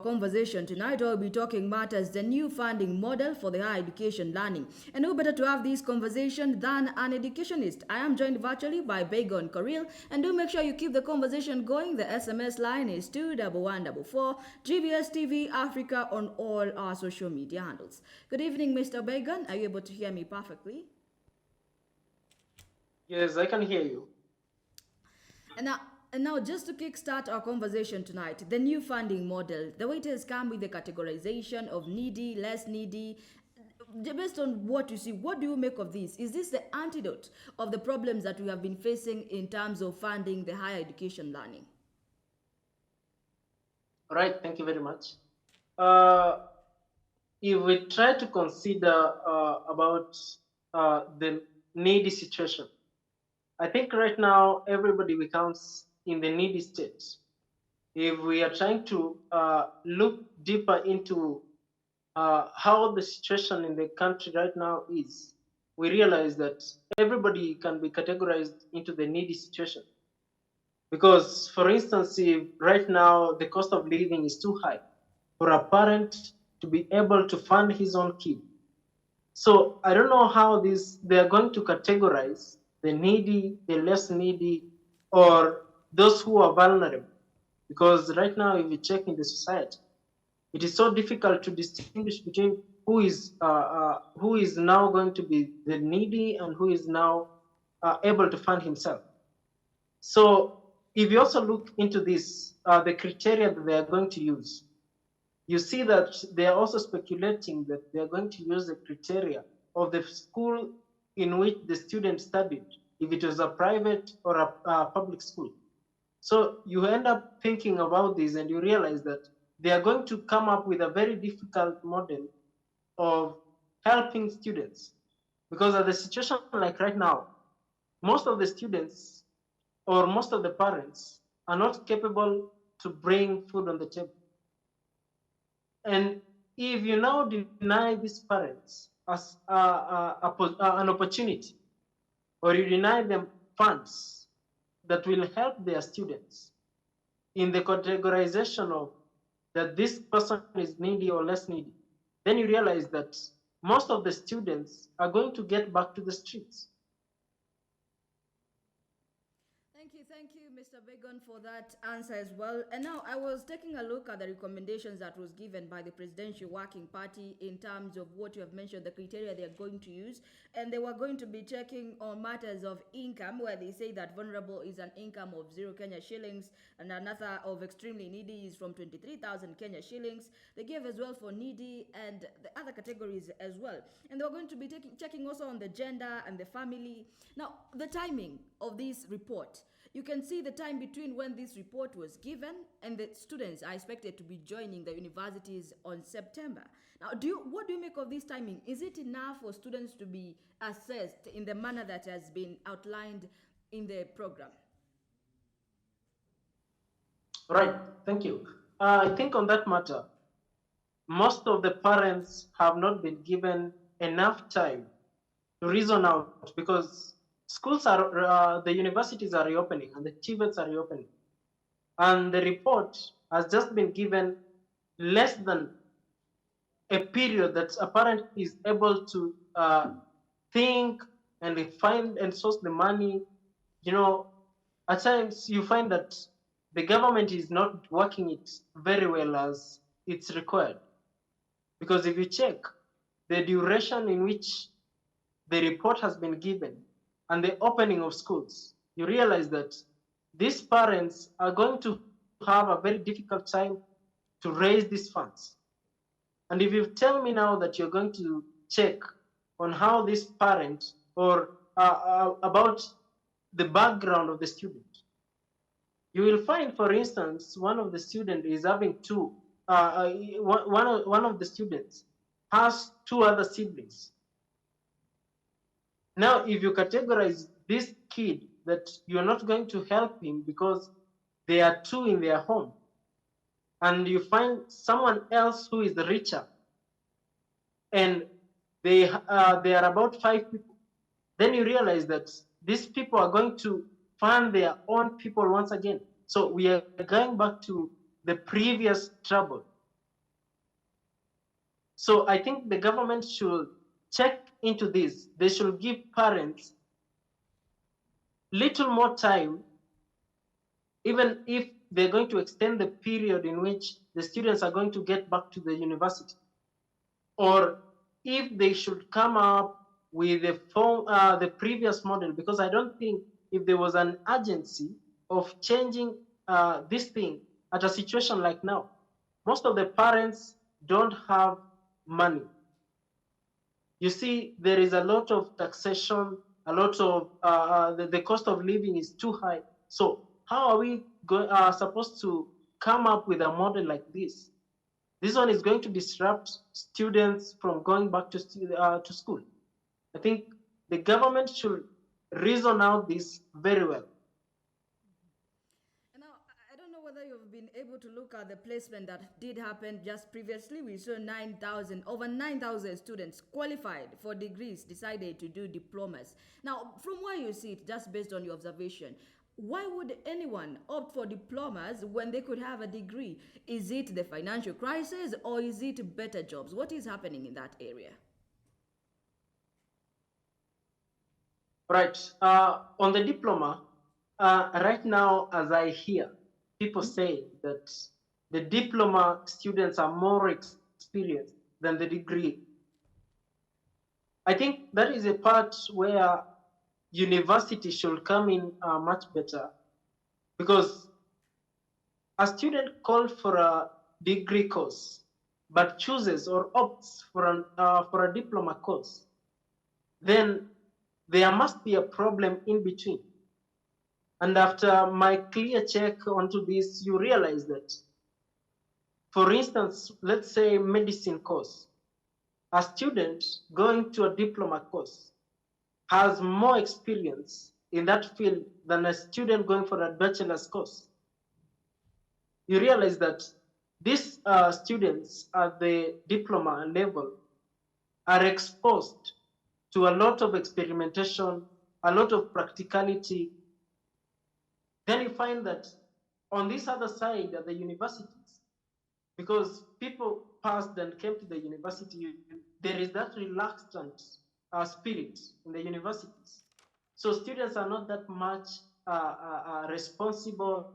Conversation tonight, I'll be talking matters the new funding model for the higher education learning. And who better to have this conversation than an educationist? I am joined virtually by Bagon Karil, and do make sure you keep the conversation going. The SMS line is 21144 GBS TV Africa on all our social media handles. Good evening, Mr. Bagon. Are you able to hear me perfectly? Yes, I can hear you. And now, and now, just to kickstart our conversation tonight, the new funding model, the way it has come with the categorization of needy, less needy, based on what you see, what do you make of this? Is this the antidote of the problems that we have been facing in terms of funding the higher education learning? All right, thank you very much. Uh, if we try to consider about the needy situation, I think right now everybody becomes in the needy state. If we are trying to look deeper into how the situation in the country right now is, we realize that everybody can be categorized into the needy situation. Because, for instance, if right now the cost of living is too high for a parent to be able to fund his own kid. So I don't know how they are going to categorize the needy, the less needy, or those who are vulnerable. Because right now, if you check in the society, it is so difficult to distinguish between who is now going to be the needy and who is now able to fund himself. So if you also look into this, the criteria that they are going to use, you see that they are also speculating that they are going to use the criteria of the school in which the student studied, if it was a private or a public school. So you end up thinking about this and you realize that they are going to come up with a very difficult model of helping students. Because at the situation like right now, most of the students or most of the parents are not capable to bring food on the table. And if you now deny these parents as an opportunity, or you deny them funds that will help their students in the categorization of that this person is needy or less needy, then you realize that most of the students are going to get back to the streets. Thank you, Mr. Begon, for that answer as well. And now I was taking a look at the recommendations that was given by the Presidential Working Party in terms of what you have mentioned, the criteria they are going to use. And they were going to be checking on matters of income, where they say that vulnerable is an income of 0 Kenya shillings, and another of extremely needy is from 23,000 Kenya shillings. They gave as well for needy and the other categories as well. And they were going to be checking also on the gender and the family. Now, the timing of this report, you can see the time between when this report was given and the students are expected to be joining the universities on September. Now, what do you make of this timing? Is it enough for students to be assessed in the manner that has been outlined in the program? Right, thank you. I think on that matter, most of the parents have not been given enough time to reason out because the universities are reopening and the TVETs are reopening. And the report has just been given less than a period that a parent is able to think and find and source the money. You know, at times you find that the government is not working it very well as it's required. Because if you check the duration in which the report has been given and the opening of schools, you realize that these parents are going to have a very difficult time to raise these funds. And if you tell me now that you're going to check on how this parent or about the background of the student, you will find, for instance, one of the students is having one of the students has two other siblings. Now, if you categorize this kid that you're not going to help him because there are two in their home, and you find someone else who is richer, and they are about 5 people, then you realize that these people are going to fund their own people once again. So we are going back to the previous trouble So I think the government should check into this. They should give parents little more time, even if they're going to extend the period in which the students are going to get back to the university, or if they should come up with the previous model, because I don't think if there was an urgency of changing this thing at a situation like now, most of the parents don't have money. You see, there is a lot of taxation, a lot of the cost of living is too high. So how are we supposed to come up with a model like this? This one is going to disrupt students from going back to school. I think the government should reason out this very well. And now, I don't know whether you've been able to look at the placement that did happen just previously. We saw over 9,000 students qualified for degrees decided to do diplomas. Now, from where you see it, just based on your observation, why would anyone opt for diplomas when they could have a degree? Is it the financial crisis or is it better jobs? What is happening in that area? Right. On the diploma, right now, as I hear, people say that the diploma students are more experienced than the degree. I think that is a part where university should come in much better, because a student calls for a degree course but chooses or opts for a diploma course, then there must be a problem in between. And after my clear check onto this, you realize that, for instance, let's say medicine course, a student going to a diploma course has more experience in that field than a student going for a bachelor's course. You realize that these students at the diploma level are exposed to a lot of experimentation, a lot of practicality. Then you find that on this other side at the universities, because people passed and came to the university, there is that reluctant spirit in the universities. So students are not that much responsible,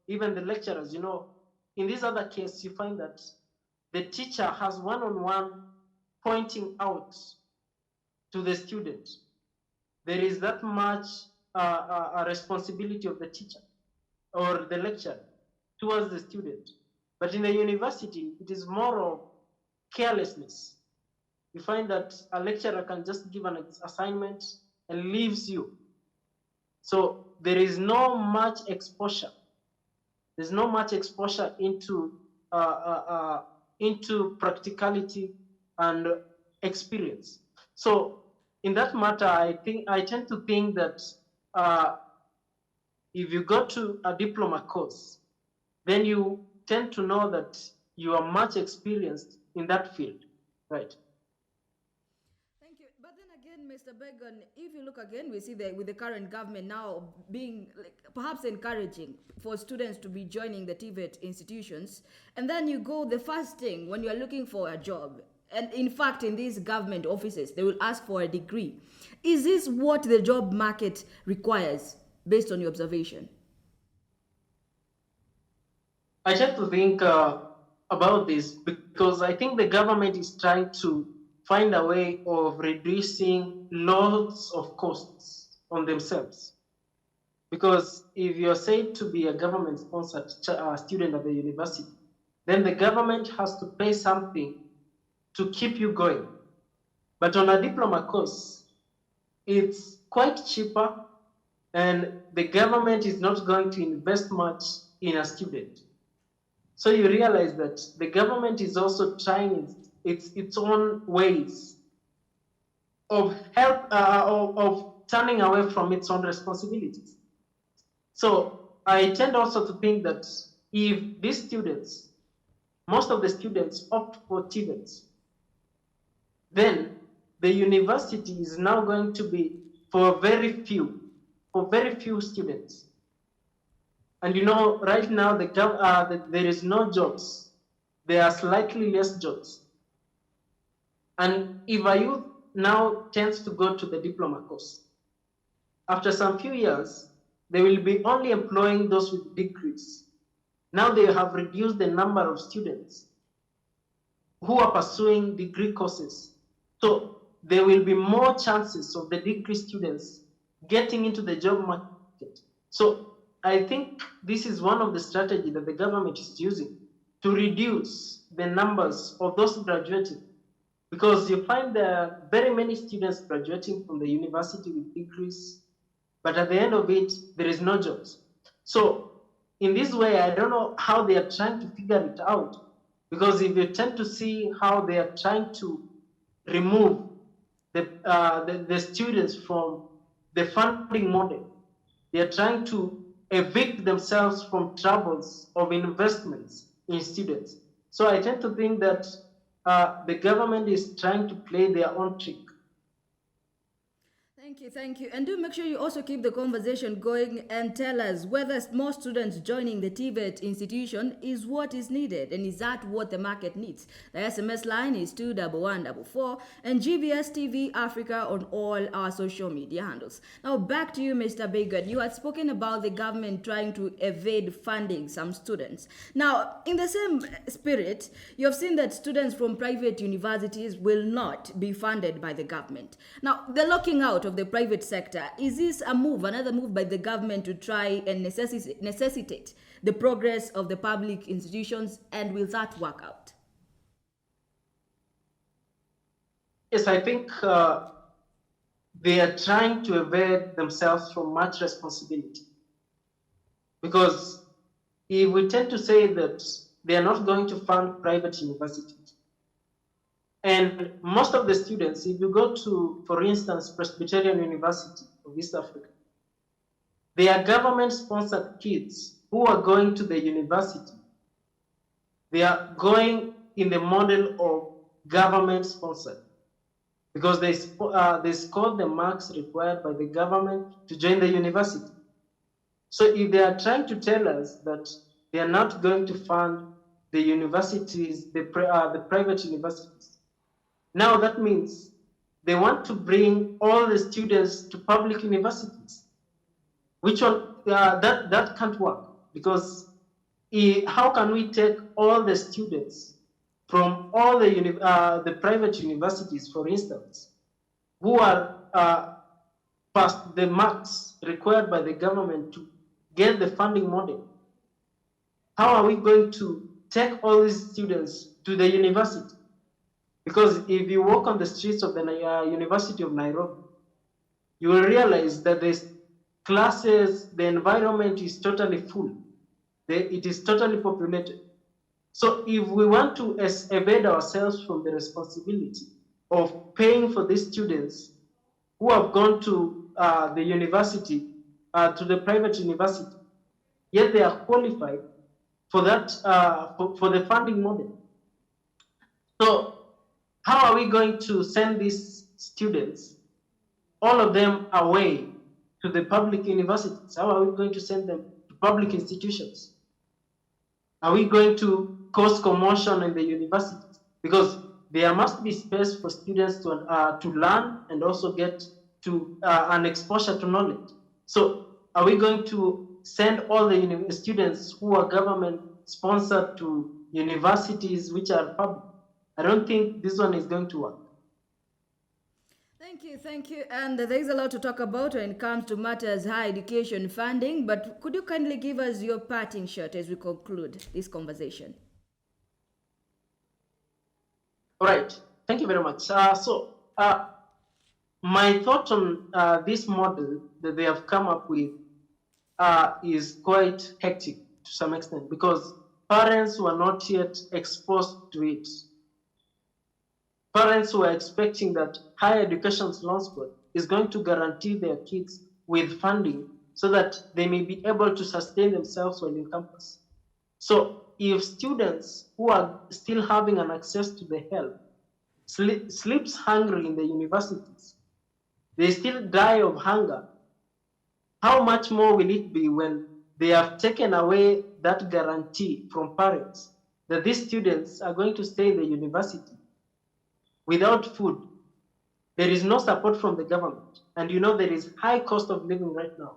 even the lecturers, In this other case, you find that the teacher has one-on-one pointing out to the student. There is that much a responsibility of the teacher or the lecturer towards the student. But in the university, it is more of carelessness. You find that a lecturer can just give an assignment and leaves you. So there is no much exposure. There's no much exposure into practicality and experience. So in that matter, I tend to think that if you go to a diploma course, then you tend to know that you are much experienced in that field, right? Thank you. But then again, Mr. Begon, if you look again, we see that with the current government now being perhaps encouraging for students to be joining the TVET institutions, and then you go the first thing when you are looking for a job, and in fact, in these government offices, they will ask for a degree. Is this what the job market requires, based on your observation? I tend to think about this because I think the government is trying to find a way of reducing loads of costs on themselves. Because if you're said to be a government-sponsored student at the university, then the government has to pay something to keep you going. But on a diploma course, it's quite cheaper, and the government is not going to invest much in a student. So you realize that the government is also trying its own ways of turning away from its own responsibilities. So I tend also to think that if these students, most of the students opt for TVETs, then the university is now going to be for very few students. And right now there is no jobs. There are slightly less jobs. And if a youth now tends to go to the diploma course, after some few years, they will be only employing those with degrees. Now they have reduced the number of students who are pursuing degree courses. So there will be more chances of the degree students getting into the job market. So I think this is one of the strategies that the government is using to reduce the numbers of those graduating, because you find there are very many students graduating from the university with degrees, but at the end of it, there is no jobs. So in this way, I don't know how they are trying to figure it out, because if you tend to see how they are trying to remove the students from the funding model, they are trying to evict themselves from troubles of investments in students. So I tend to think that the government is trying to play their own trick. Thank you, thank you. And do make sure you also keep the conversation going and tell us whether more students joining the TVET institution is what is needed, and is that what the market needs. The SMS line is 21144 and GBS TV Africa on all our social media handles. Now back to you, Mr. Bigod. You had spoken about the government trying to evade funding some students. Now, in the same spirit, you have seen that students from private universities will not be funded by the government. Now, the locking out of the private sector, is this another move by the government to try and necessitate the progress of the public institutions, and will that work out? Yes, I think they are trying to evade themselves from much responsibility. Because if we tend to say that they are not going to fund private universities, and most of the students, if you go to, for instance, Presbyterian University of East Africa, they are government-sponsored kids who are going to the university. They are going in the model of government-sponsored, because they scored the marks required by the government to join the university. So if they are trying to tell us that they are not going to fund the universities, the private universities, now that means they want to bring all the students to public universities, which one, that can't work, because how can we take all the students from all the private universities, for instance, who are past the marks required by the government to get the funding model? How are we going to take all these students to the university? Because if you walk on the streets of the University of Nairobi, you will realize that the classes, the environment is totally full. It is totally populated. So if we want to evade ourselves from the responsibility of paying for these students who have gone to the university, to the private university, yet they are qualified for that, for the funding model. So how are we going to send these students, all of them, away to the public universities? How are we going to send them to public institutions? Are we going to cause commotion in the universities? Because there must be space for students to learn and also get to an exposure to knowledge. So are we going to send all the students who are government sponsored to universities which are public? I don't think this one is going to work. Thank you, thank you. And there is a lot to talk about when it comes to matters higher education funding, but could you kindly give us your parting shot as we conclude this conversation? All right, thank you very much. My thought on this model that they have come up with is quite hectic to some extent, because parents were not yet exposed to it. Parents were expecting that higher education's loans board is going to guarantee their kids with funding so that they may be able to sustain themselves while in campus. So if students who are still having an access to the help sleeps hungry in the universities, they still die of hunger, how much more will it be when they have taken away that guarantee from parents that these students are going to stay in the university? without food, there is no support from the government. And you know there is high cost of living right now.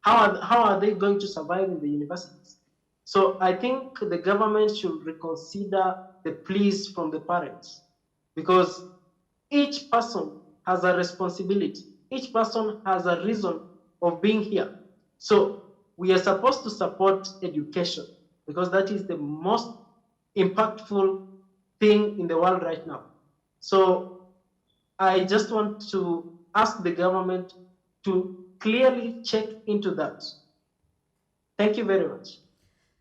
How are they going to survive in the universities? So I think the government should reconsider the pleas from the parents, because each person has a responsibility. Each person has a reason of being here. So we are supposed to support education, because that is the most impactful thing in the world right now. So I just want to ask the government to clearly check into that. Thank you very much.